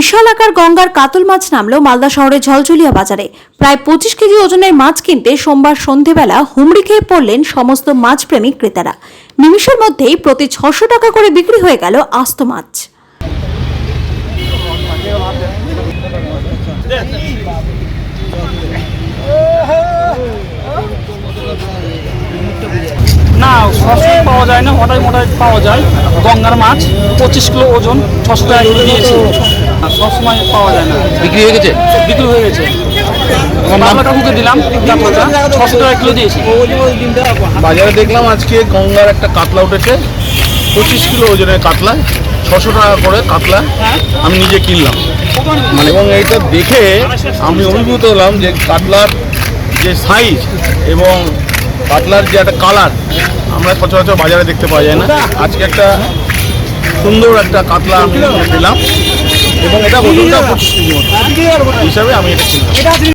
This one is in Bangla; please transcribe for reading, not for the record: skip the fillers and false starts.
বিশাল আকার গঙ্গার কাতল মাছ নামলো মালদা শহরের ঝলঝলিয়া বাজারে। প্রায় 25 কেজি ওজনের মাছ কিনতে সোমবার সন্ধেবেলা হুমড়ি খেয়ে পড়লেন সমস্ত মাছপ্রেমী ক্রেতারা। নিমিষের মধ্যেই প্রতি 600 টাকা করে বিক্রি হয়ে গেল আস্ত মাছ। না, সবসময় পাওয়া যায় না, হঠাৎ পাওয়া যায়। গঙ্গার মাছ 25 কিলো ওজন, 600 টাকা কিলো দিয়েছি। সবসময় পাওয়া যায় না। বিক্রি হয়ে গেছে? বিক্রি হয়ে গেছে। বাংলা কাকুকে দিলাম, 600 টাকা কিলো দিয়েছি। বাজারে দেখলাম আজকে গঙ্গার একটা কাতলা উঠেছে, 25 কিলো ওজনের কাতলা, 600 টাকা করে কাতলা আমি নিজে কিনলাম। এবং এইটা দেখে আমি অভিভূত হলাম যে কাতলার যে সাইজ এবং কাতলার যে একটা কালার আমরা সচরাচর বাজারে দেখতে পাওয়া যায় না। আজকে একটা সুন্দর একটা কাতলা আমি পেলাম এবং এটা ওজনটা 25 কেজি হিসাবে আমি এটা কিনলাম।